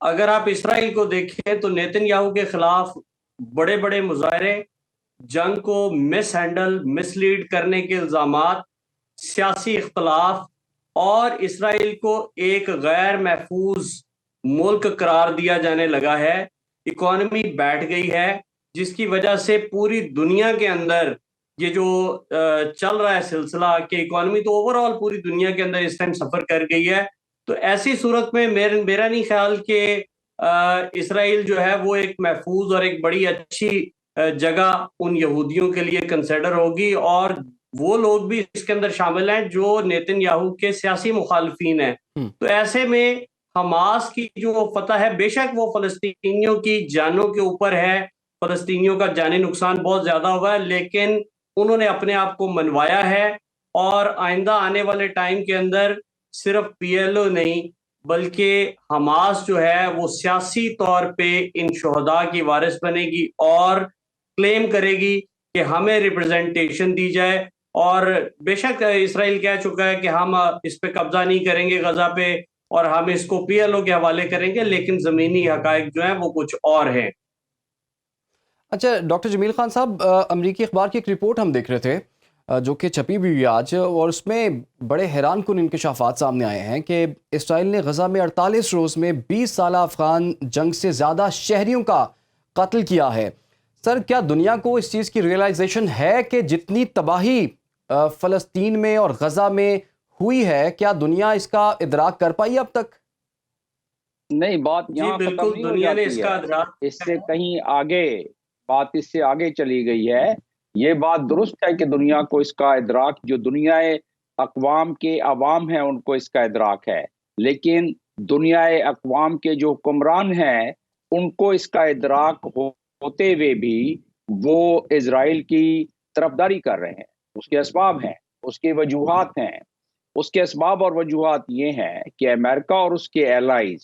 اگر آپ اسرائیل کو دیکھیں تو نیتن یاہو کے خلاف بڑے بڑے مظاہرے، جنگ کو مس ہینڈل مس لیڈ کرنے کے الزامات، سیاسی اختلاف، اور اسرائیل کو ایک غیر محفوظ ملک قرار دیا جانے لگا ہے. اکانومی بیٹھ گئی ہے، جس کی وجہ سے پوری دنیا کے اندر یہ جو چل رہا ہے سلسلہ کہ اکانومی تو اوور آل پوری دنیا کے اندر اس ٹائم سفر کر گئی ہے. تو ایسی صورت میں میرا نہیں خیال کہ اسرائیل جو ہے وہ ایک محفوظ اور ایک بڑی اچھی جگہ ان یہودیوں کے لیے کنسیڈر ہوگی، اور وہ لوگ بھی اس کے اندر شامل ہیں جو نیتن یاہو کے سیاسی مخالفین ہیں. تو ایسے میں حماس کی جو فتح ہے، بے شک وہ فلسطینیوں کی جانوں کے اوپر ہے، فلسطینیوں کا جانی نقصان بہت زیادہ ہوا ہے، لیکن انہوں نے اپنے آپ کو منوایا ہے. اور آئندہ آنے والے ٹائم کے اندر صرف پی ایل او نہیں بلکہ حماس جو ہے وہ سیاسی طور پہ ان شہداء کی وارث بنے گی اور کلیم کرے گی کہ ہمیں ریپرزنٹیشن دی جائے. اور بے شک اسرائیل کہہ چکا ہے کہ ہم اس پہ قبضہ نہیں کریں گے غزہ پہ، اور ہم اس کو پی ایل او کے حوالے کریں گے، لیکن زمینی حقائق جو ہیں وہ کچھ اور ہیں. اچھا ڈاکٹر جمیل خان صاحب، امریکی اخبار کی ایک رپورٹ ہم دیکھ رہے تھے جو کہ چھپی بھی ہوئی آج، اور اس میں بڑے حیران کن انکشافات سامنے آئے ہیں کہ اسرائیل نے غزہ میں 48 روز میں 20 سالہ افغان جنگ سے زیادہ شہریوں کا قتل کیا ہے. سر، کیا دنیا کو اس چیز کی ریئلائزیشن ہے کہ جتنی تباہی فلسطین میں اور غزہ میں ہوئی ہے، کیا دنیا اس کا ادراک کر پائی اب تک؟ نہیں، بات جی یہاں ختم بالکل، نہیں ہو دنیا نے اس جاتی کا ہے، ادراک اس سے کہیں آگے، بات اس سے آگے چلی گئی ہے. یہ بات درست ہے کہ دنیا کو اس کا ادراک، جو دنیا اقوام کے عوام ہیں ان کو اس کا ادراک ہے، لیکن دنیا اقوام کے جو حکمران ہیں ان کو اس کا ادراک ہوتے ہوئے بھی وہ اسرائیل کی طرفداری کر رہے ہیں. اس کے اسباب ہیں، اس کی وجوہات ہیں. اس کے اسباب اور وجوہات یہ ہیں کہ امریکہ اور اس کے ایلائز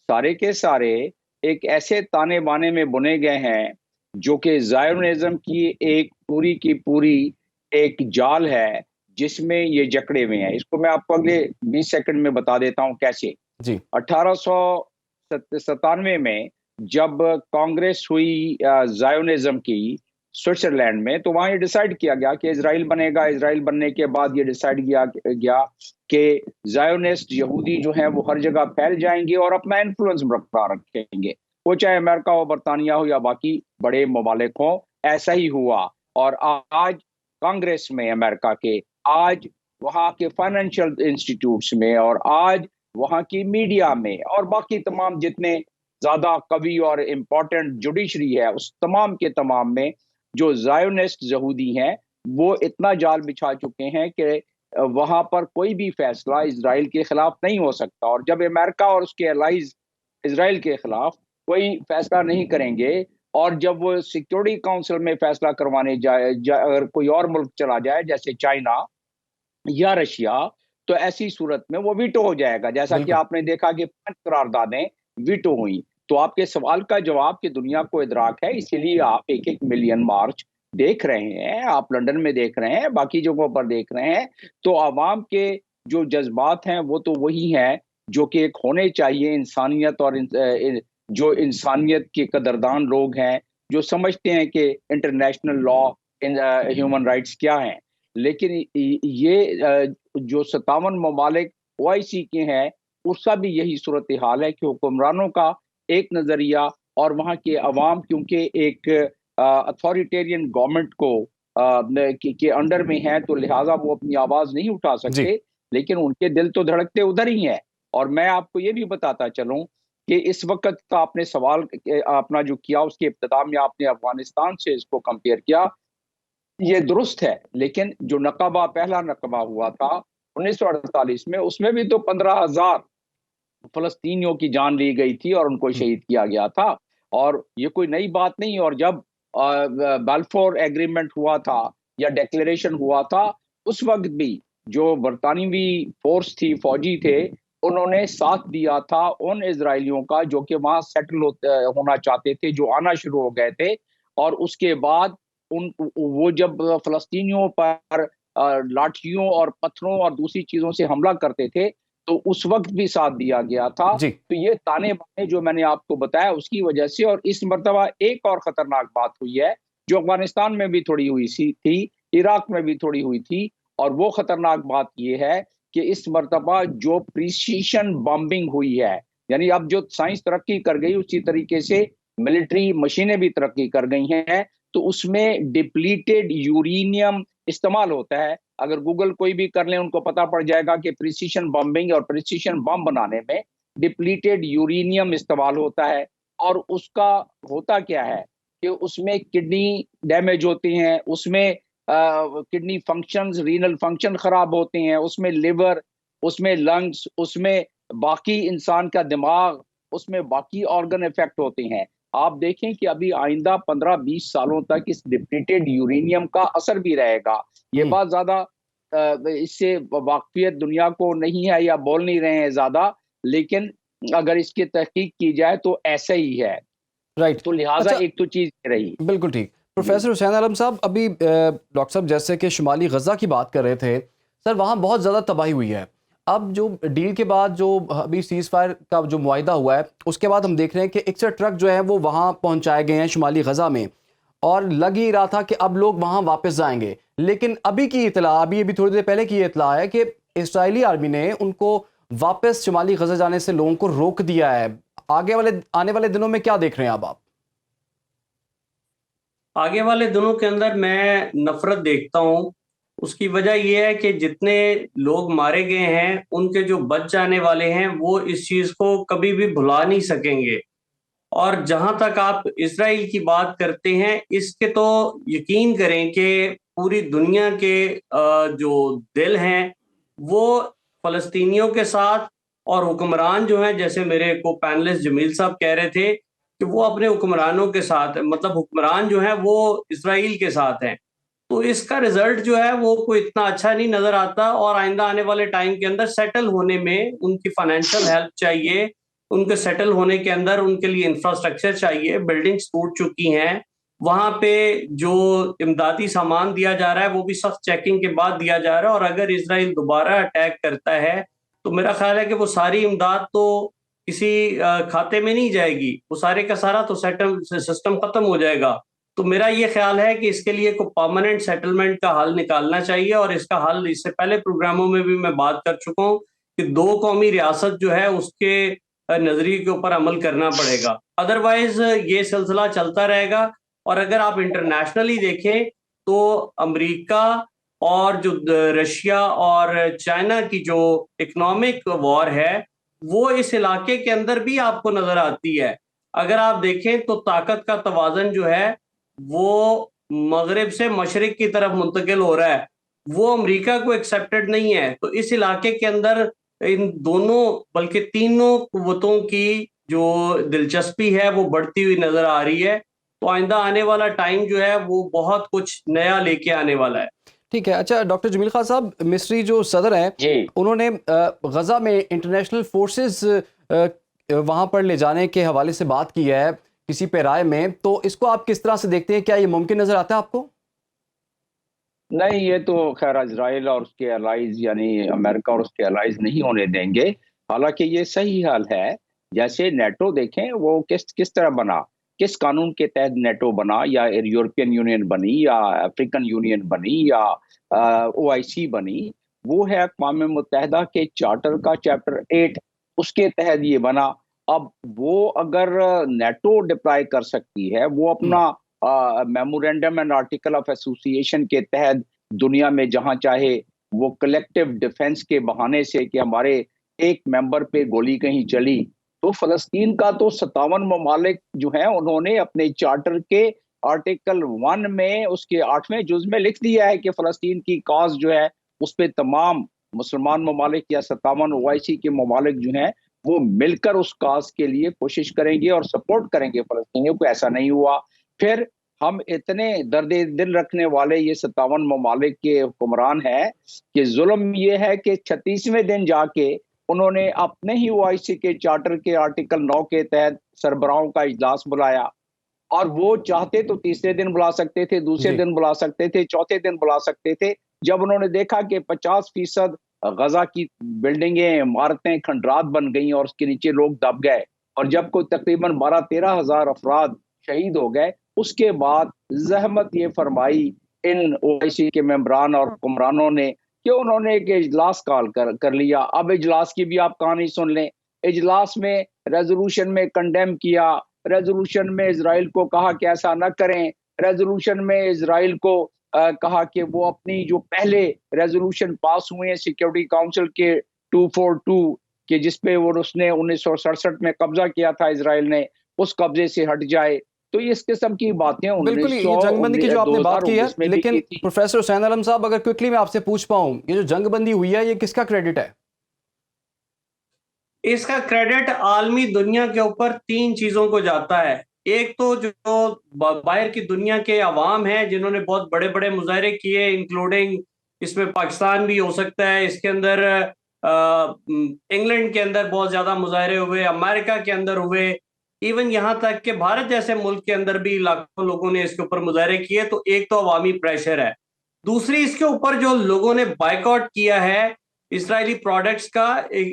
سارے کے سارے ایک ایسے تانے بانے میں بنے گئے ہیں جو کہ زائونزم کی ایک پوری کی پوری ایک جال ہے جس میں یہ جکڑے ہوئے ہیں. اس کو میں آپ کو اگلے 20 سیکنڈ میں بتا دیتا ہوں کیسے. جی. 1897 میں جب کانگریس ہوئی زائونزم کی سوئٹزرلینڈ میں، تو وہاں یہ ڈیسائیڈ کیا گیا کہ اسرائیل بنے گا. اسرائیل بننے کے بعد یہ ڈیسائیڈ کیا گیا کہ زائونسٹ یہودی جو ہیں وہ ہر جگہ پھیل جائیں گے اور اپنا انفلوئنس برقرار رکھیں گے، وہ چاہے امریکہ ہو، برطانیہ ہو یا باقی بڑے ممالک ہوں. ایسا ہی ہوا، اور آج کانگریس میں امریکہ کے، آج وہاں کے فائنینشیل انسٹیٹیوٹس میں، اور آج وہاں کی میڈیا میں، اور باقی تمام جتنے زیادہ قوی اور امپورٹنٹ جوڈیشری ہے اس تمام کے تمام میں جو زائونسٹ یہودی ہیں وہ اتنا جال بچھا چکے ہیں کہ وہاں پر کوئی بھی فیصلہ اسرائیل کے خلاف نہیں ہو سکتا. اور جب امریکہ اور اس کے الائز اسرائیل کے خلاف کوئی فیصلہ نہیں کریں گے، اور جب وہ سیکیورٹی کونسل میں فیصلہ کروانے جائے اگر کوئی اور ملک چلا جائے جیسے چائنا یا رشیا، تو ایسی صورت میں وہ ویٹو ہو جائے گا، جیسا کہ بالکل. آپ نے دیکھا کہ 5 قراردادیں ویٹو ہوئیں. تو آپ کے سوال کا جواب کہ دنیا کو ادراک ہے، اسی لیے آپ 1 ملین مارچ دیکھ رہے ہیں، آپ لندن میں دیکھ رہے ہیں، باقی جگہوں پر دیکھ رہے ہیں. تو عوام کے جو جذبات ہیں وہ تو وہی ہیں جو کہ ایک ہونے چاہیے. انسانیت اور جو انسانیت کے قدردان لوگ ہیں جو سمجھتے ہیں کہ انٹرنیشنل لا، ہیومن رائٹس کیا ہیں. لیکن یہ جو 57 ممالک OIC کے ہیں اس کا بھی یہی صورتحال ہے کہ حکمرانوں کا ایک نظریہ اور وہاں کے عوام کیونکہ ایک اتھارٹیرین گورنمنٹ کو کے انڈر میں ہیں، تو لہٰذا وہ اپنی آواز نہیں اٹھا جی. سکتے، لیکن ان کے دل تو دھڑکتے ادھر ہی ہیں. اور میں آپ کو یہ بھی بتاتا چلوں کہ اس وقت کا آپ نے سوال اپنا جو کیا اس کے ابتدا میں آپ نے افغانستان سے اس کو کمپیئر کیا، یہ درست ہے، لیکن جو نقبہ پہلا نقبہ ہوا تھا 1948 میں، اس میں بھی تو 15,000 فلسطینیوں کی جان لی گئی تھی اور ان کو شہید کیا گیا تھا. اور یہ کوئی نئی بات نہیں. اور جب بالفور ایگریمنٹ ہوا تھا یا ڈیکلیریشن ہوا تھا، اس وقت بھی جو برطانوی فورس تھی، فوجی تھے، انہوں نے ساتھ دیا تھا ان اسرائیلیوں کا جو کہ وہاں سیٹل ہونا چاہتے تھے، جو آنا شروع ہو گئے تھے. اور اس کے بعد وہ جب فلسطینیوں پر لاٹھیوں اور پتھروں اور دوسری چیزوں سے حملہ کرتے تھے تو اس وقت بھی ساتھ دیا گیا تھا. جی تو یہ تانے بانے جو میں نے آپ کو بتایا اس کی وجہ سے. اور اس مرتبہ ایک اور خطرناک بات ہوئی ہے جو افغانستان میں بھی تھوڑی ہوئی تھی, عراق میں بھی تھوڑی ہوئی تھی, اور وہ خطرناک بات یہ ہے کہ اس مرتبہ جو پریسیشن بامبنگ ہوئی ہے, یعنی اب جو سائنس ترقی کر گئی اسی طریقے سے ملٹری مشینیں بھی ترقی کر گئی ہیں, تو اس میں ڈپلیٹڈ یورینیم استعمال ہوتا ہے. اگر گوگل کوئی بھی کر لیں ان کو پتا پڑ جائے گا کہ پریسیشن بمبنگ اور پریسیشن بم بنانے میں ڈپلیٹڈ یورینیم استعمال ہوتا ہے. اور اس کا ہوتا کیا ہے کہ اس میں کڈنی ڈیمیج ہوتی ہیں, اس میں کڈنی فنکشنز, رینل فنکشن خراب ہوتے ہیں, اس میں لیور, اس میں لنگز, اس میں باقی انسان کا دماغ, اس میں باقی آرگن افیکٹ ہوتے ہیں. آپ دیکھیں کہ ابھی آئندہ 15-20 سالوں تک اس ڈپلیٹڈ یورینیم کا اثر بھی رہے گا. یہ بات زیادہ اس سے واقفیت دنیا کو نہیں ہے یا بول نہیں رہے ہیں زیادہ, لیکن اگر اس کی تحقیق کی جائے تو ایسا ہی ہے. رائٹ. تو لہٰذا اچھا ایک تو چیز رہی. بالکل ٹھیک. پروفیسر حسین عالم صاحب, ابھی ڈاکٹر صاحب جیسے کہ شمالی غزہ کی بات کر رہے تھے سر, وہاں بہت زیادہ تباہی ہوئی ہے. اب جو ڈیل کے بعد جو ابھی سیز فائر کا جو معاہدہ ہوا ہے اس کے بعد ہم دیکھ رہے ہیں کہ 61 ٹرک جو ہیں وہ وہاں پہنچائے گئے ہیں شمالی غزہ میں, اور لگ ہی رہا تھا کہ اب لوگ وہاں واپس جائیں گے. لیکن ابھی کی اطلاع, ابھی تھوڑی دیر پہلے کی یہ اطلاع ہے کہ اسرائیلی آرمی نے ان کو واپس شمالی غزہ جانے سے لوگوں کو روک دیا ہے. آنے والے دنوں میں کیا دیکھ رہے ہیں اب آپ؟ آگے والے دنوں کے اندر میں نفرت دیکھتا ہوں. اس کی وجہ یہ ہے کہ جتنے لوگ مارے گئے ہیں ان کے جو بچ جانے والے ہیں وہ اس چیز کو کبھی بھی بھلا نہیں سکیں گے. اور جہاں تک آپ اسرائیل کی بات کرتے ہیں, اس کے تو یقین کریں کہ پوری دنیا کے جو دل ہیں وہ فلسطینیوں کے ساتھ, اور حکمران جو ہیں جیسے میرے کو پینلسٹ جمیل صاحب کہہ رہے تھے کہ وہ اپنے حکمرانوں کے ساتھ, مطلب حکمران جو ہیں وہ اسرائیل کے ساتھ ہیں. تو اس کا رزلٹ جو ہے وہ کوئی اتنا اچھا نہیں نظر آتا, اور آئندہ آنے والے ٹائم کے اندر سیٹل ہونے میں ان کی فائنینشیل ہیلپ چاہیے, ان کے سیٹل ہونے کے اندر ان کے لیے انفراسٹرکچر چاہیے. بلڈنگز ٹوٹ چکی ہیں, وہاں پہ جو امدادی سامان دیا جا رہا ہے وہ بھی سخت چیکنگ کے بعد دیا جا رہا ہے. اور اگر اسرائیل دوبارہ اٹیک کرتا ہے تو میرا خیال ہے کہ وہ ساری امداد تو کسی کھاتے میں نہیں جائے گی, وہ سارے کا سارا تو سسٹم ختم ہو جائے گا. تو میرا یہ خیال ہے کہ اس کے لیے کوئی پرماننٹ سیٹلمنٹ کا حل نکالنا چاہیے, اور اس کا حل اس سے پہلے پروگراموں میں بھی میں بات کر چکا ہوں کہ 2 قومی ریاست جو ہے اس کے نظریے کے اوپر عمل کرنا پڑے گا. ادروائز یہ سلسلہ چلتا رہے گا. اور اگر آپ انٹرنیشنلی دیکھیں تو امریکہ اور جو رشیا اور چائنا کی جو اکنامک وار ہے وہ اس علاقے کے اندر بھی آپ کو نظر آتی ہے. اگر آپ دیکھیں تو طاقت کا توازن جو ہے وہ مغرب سے مشرق کی طرف منتقل ہو رہا ہے, وہ امریکہ کو ایکسیپٹڈ نہیں ہے. تو اس علاقے کے اندر ان دونوں بلکہ تینوں قوتوں کی جو دلچسپی ہے وہ بڑھتی ہوئی نظر آ رہی ہے. تو آئندہ آنے والا ٹائم جو ہے وہ بہت کچھ نیا لے کے آنے والا ہے. ٹھیک ہے. اچھا ڈاکٹر جمیل خان صاحب, مصری جو صدر ہیں انہوں نے غزہ میں انٹرنیشنل فورسز وہاں پر لے جانے کے حوالے سے بات کی ہے کسی پیرائے میں, تو اس کو آپ کس طرح سے دیکھتے ہیں؟ کیا یہ ممکن نظر آتا ہے آپ کو؟ نہیں, یہ تو خیر اسرائیل اور اس کے الائز یعنی امریکہ اور اس کے الائز نہیں ہونے دیں گے. حالانکہ یہ صحیح حال ہے. جیسے نیٹو دیکھیں وہ کس طرح بنا, کس قانون کے تحت نیٹو بنا, یا یورپین یونین بنی, یا افریقن یونین بنی, یا OIC بنی. وہ ہے اقوام متحدہ کے چارٹر کا چیپٹر 8, اس کے تحت یہ بنا. اب وہ اگر نیٹو ڈپلائی کر سکتی ہے, وہ اپنا memorandum and article of association کے تحت دنیا میں جہاں چاہے وہ کلیکٹیو ڈیفنس کے بہانے سے کہ ہمارے ایک ممبر پہ گولی کہیں چلی, تو فلسطین کا تو 57 ممالک جو ہیں انہوں نے اپنے چارٹر کے آرٹیکل 1 میں اس کے 8ویں جز میں لکھ دیا ہے کہ فلسطین کی کاز جو ہے اس پہ تمام مسلمان ممالک یا 57 OIC کے ممالک جو ہیں وہ مل کر اس کاز کے لیے کوشش کریں گے اور سپورٹ کریں گے فلسطینیوں کو. ایسا نہیں ہوا. پھر ہم اتنے درد دل رکھنے والے یہ 57 ممالک کے حکمران ہیں کہ ظلم یہ ہے کہ 36ویں دن جا کے انہوں نے اپنے ہی OIC کے چارٹر کے آرٹیکل 9 کے تحت سربراہوں کا اجلاس بلایا, اور وہ چاہتے تو تیسرے دن بلا سکتے تھے, دوسرے دن بلا سکتے تھے, چوتھے دن بلا سکتے تھے. جب انہوں نے دیکھا کہ 50% غزہ کی بلڈنگیں عمارتیں کھنڈرات بن گئیں اور اس کے نیچے لوگ دب گئے، اور جب کوئی تقریباً 12-13 ہزار افراد شہید ہو گئے، اس کے بعد زحمت یہ فرمائی ان OIC کے ممبران اور حکمرانوں نے کہ انہوں نے ایک اجلاس کال کر لیا۔ اب اجلاس کی بھی آپ کہانی سن لیں۔ اجلاس میں ریزولوشن میں کنڈیم کیا، ریزولوشن میں اسرائیل کو کہا کہ ایسا نہ کریں، ریزولوشن میں اسرائیل کو کہا کہ وہ اپنی جو پہلے ریزولوشن پاس ہوئے ہیں سیکیورٹی کاؤنسل کے 242 کہ جس پہ وہ اس نے 1967 میں قبضہ کیا تھا اسرائیل نے، اس قبضے سے ہٹ جائے۔ تو اس قسم کی باتیں بالکل یہ جنگ بندی کی جو آپ نے بات کی ہے، لیکن پروفیسر حسین عالم صاحب اگر کوئکلی میں آپ سے پوچھ پاؤں، یہ جو جنگ بندی ہوئی ہے یہ کس کا کریڈٹ ہے؟ اس کا کریڈٹ عالمی دنیا کے اوپر 3 چیزوں کو جاتا ہے۔ ایک تو جو باہر کی دنیا کے عوام ہیں جنہوں نے بہت بڑے بڑے مظاہرے کیے، انکلوڈنگ اس میں پاکستان بھی ہو سکتا ہے، اس کے اندر انگلینڈ کے اندر بہت زیادہ مظاہرے ہوئے، امریکہ کے اندر ہوئے، ایون یہاں تک کہ بھارت جیسے ملک کے اندر بھی لاکھوں لوگوں نے اس کے اوپر مظاہرے کیے۔ تو ایک تو عوامی پریشر ہے، دوسری اس کے اوپر جو لوگوں نے بائیکاٹ کیا ہے اسرائیلی پروڈکٹس کا،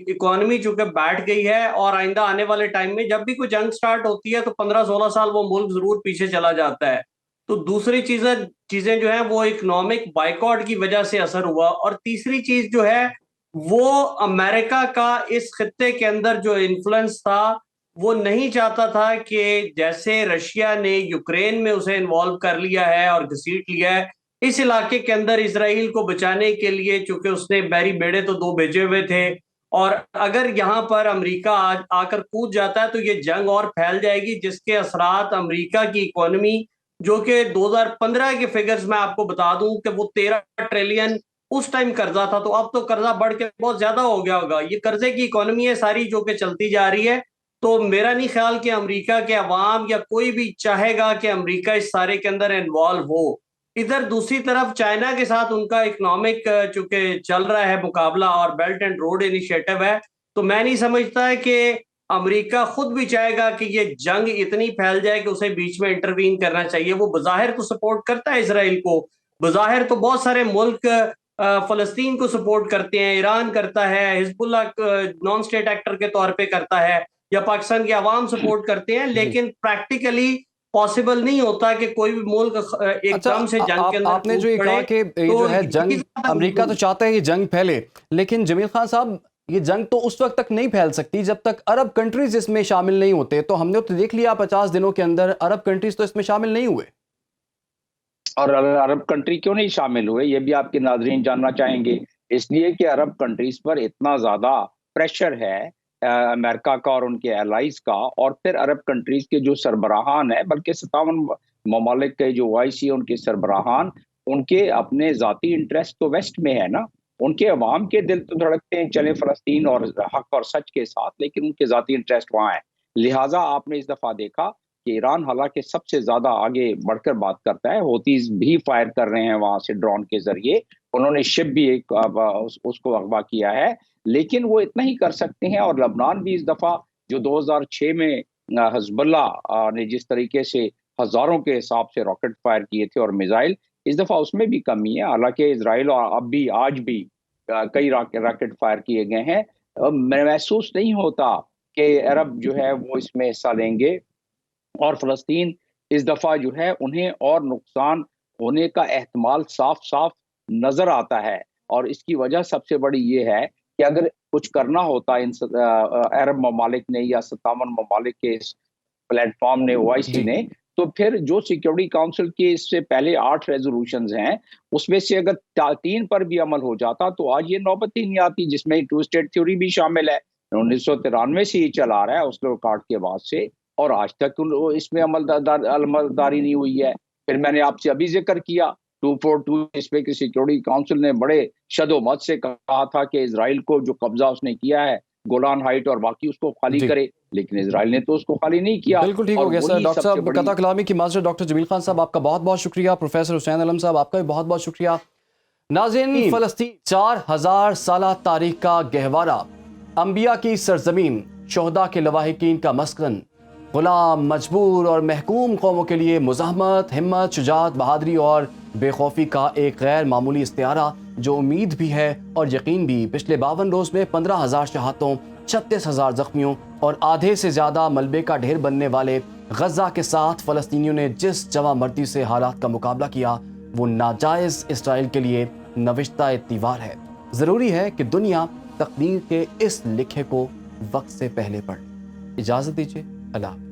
اکانومی چونکہ بیٹھ گئی ہے، اور آئندہ آنے والے ٹائم میں جب بھی کوئی جنگ سٹارٹ ہوتی ہے تو 15-16 سال وہ ملک ضرور پیچھے چلا جاتا ہے۔ تو دوسری چیزیں جو ہیں وہ اکنامک بائیکاٹ کی وجہ سے اثر ہوا، اور تیسری چیز جو ہے وہ امریکہ کا اس خطے کے اندر جو انفلوئنس تھا، وہ نہیں چاہتا تھا کہ جیسے رشیا نے یوکرین میں اسے انوالو کر لیا ہے اور گھسیٹ لیا ہے، اس علاقے کے اندر اسرائیل کو بچانے کے لیے، چونکہ اس نے بحری بیڑے تو 2 بھیجے ہوئے تھے، اور اگر یہاں پر امریکہ آ کر کود جاتا ہے تو یہ جنگ اور پھیل جائے گی، جس کے اثرات امریکہ کی اکانومی، جو کہ 2015 کے فگرز میں آپ کو بتا دوں کہ وہ 13 ٹریلین اس ٹائم قرضہ تھا، تو اب تو قرضہ بڑھ کے بہت زیادہ ہو گیا ہوگا۔ یہ قرضے کی اکانومی ہے ساری جو کہ چلتی جا رہی ہے۔ تو میرا نہیں خیال کہ امریکہ کے عوام یا کوئی بھی چاہے گا کہ امریکہ اس سارے کے اندر انوالو ہو۔ ادھر دوسری طرف چائنا کے ساتھ ان کا اکنامک چونکہ چل رہا ہے مقابلہ، اور بیلٹ اینڈ روڈ انیشیٹو ہے، تو میں نہیں سمجھتا ہے کہ امریکہ خود بھی چاہے گا کہ یہ جنگ اتنی پھیل جائے کہ اسے بیچ میں انٹروین کرنا چاہیے۔ وہ بظاہر تو سپورٹ کرتا ہے اسرائیل کو، بظاہر تو بہت سارے ملک فلسطین کو سپورٹ کرتے ہیں، ایران کرتا ہے، حزب اللہ نان اسٹیٹ ایکٹر کے طور پہ کرتا ہے، یا پاکستان کے عوام سپورٹ کرتے ہیں، لیکن پریکٹیکلی پاسبل نہیں ہوتا کہ کوئی بھی ملک ایک دم سے جنگ کے اندر آپ نے جو یہ کہا کہ یہ جو ہے جنگ، امریکہ تو چاہتا ہے یہ جنگ پھیلے، لیکن جمیل خان صاحب یہ جنگ تو اس وقت تک نہیں پھیل سکتی جب تک عرب کنٹریز اس میں شامل نہیں ہوتے۔ تو ہم نے تو دیکھ لیا 50 دنوں کے اندر عرب کنٹریز تو اس میں شامل نہیں ہوئے۔ اور عرب کنٹری کیوں نہیں شامل ہوئے یہ بھی آپ کے ناظرین جاننا چاہیں گے، اس لیے کہ عرب کنٹریز پر اتنا زیادہ پریشر ہے امریکہ کا اور ان کے الائز کا، اور پھر عرب کنٹریز کے جو سربراہان ہیں، بلکہ 57 ممالک کے جو OIC ان کے سربراہان، ان کے اپنے ذاتی انٹرسٹ تو ویسٹ میں ہے نا، ان کے عوام کے دل تو دھڑکتے ہیں چلے فلسطین اور حق اور سچ کے ساتھ، لیکن ان کے ذاتی انٹرسٹ وہاں ہے۔ لہٰذا آپ نے اس دفعہ دیکھا کہ ایران حالانکہ سب سے زیادہ آگے بڑھ کر بات کرتا ہے، ہوتیز بھی فائر کر رہے ہیں وہاں سے ڈرون کے ذریعے، انہوں نے شپ بھی اس کو اغوا کیا ہے، لیکن وہ اتنا ہی کر سکتے ہیں۔ اور لبنان بھی اس دفعہ جو 2006 میں حزب اللہ نے جس طریقے سے ہزاروں کے حساب سے راکٹ فائر کیے تھے اور میزائل، اس دفعہ اس میں بھی کمی ہے، حالانکہ اسرائیل اب بھی آج بھی کئی راکٹ فائر کیے گئے ہیں۔ محسوس نہیں ہوتا کہ عرب جو ہے وہ اس میں حصہ لیں گے، اور فلسطین اس دفعہ جو ہے انہیں اور نقصان ہونے کا احتمال صاف صاف نظر آتا ہے۔ اور اس کی وجہ سب سے بڑی یہ ہے کہ اگر کچھ کرنا ہوتا ان عرب ممالک نے یا 57 ممالک کے اس پلیٹ فارم نے OIC نے، تو پھر جو سیکیورٹی کاؤنسل کے اس سے پہلے 8 ریزولوشنز ہیں اس میں سے اگر 3 پر بھی عمل ہو جاتا تو آج یہ نوبت ہی نہیں آتی، جس میں 2 اسٹیٹ تھیوری بھی شامل ہے۔ 1993 سے یہ چلا رہا ہے اسلو کارڈ کے بعد سے، اور آج تک اس میں عملداری نہیں ہوئی ہے۔ پھر میں نے آپ سے ابھی ذکر کیا 242 اس پہ کہ سیکیورٹی کاؤنسل نے بڑے شد و مت سے کہا تھا کہ اسرائیل کو جو قبضہ اس نے کیا ہے گولان ہائٹ اور باقی اس کو خالی کرے، لیکن اسرائیل نے تو اس کو خالی نہیں کیا۔ بالکل ٹھیک ہو گیا سر۔ ڈاکٹر صاحب قطع کلامی کی معذرت، ڈاکٹر جمیل خان صاحب آپ کا بہت بہت شکریہ، پروفیسر حسین عالم صاحب آپ کا بھی بہت بہت شکریہ۔ ناظرین، فلسطین 4000 سالہ تاریخ کا گہوارہ، انبیاء کی سرزمین، شہداء کے لواحقین کا مسکن، غلام، مجبور اور محکوم قوموں کے لیے مزاحمت، ہمت، شجاعت، بہادری اور بے خوفی کا ایک غیر معمولی استعارہ جو امید بھی ہے اور یقین بھی پچھلے 52 روز میں 15,000 شہادتوں، 36,000 زخمیوں اور آدھے سے زیادہ ملبے کا ڈھیر بننے والے غزہ کے ساتھ فلسطینیوں نے جس جواں مردی سے حالات کا مقابلہ کیا وہ ناجائز اسرائیل کے لیے نوشتہ دیوار ہے۔ ضروری ہے کہ دنیا تقدیر کے اس لکھے کو وقت سے پہلے پڑھ۔ اجازت دیجیے، اللہ حافظ۔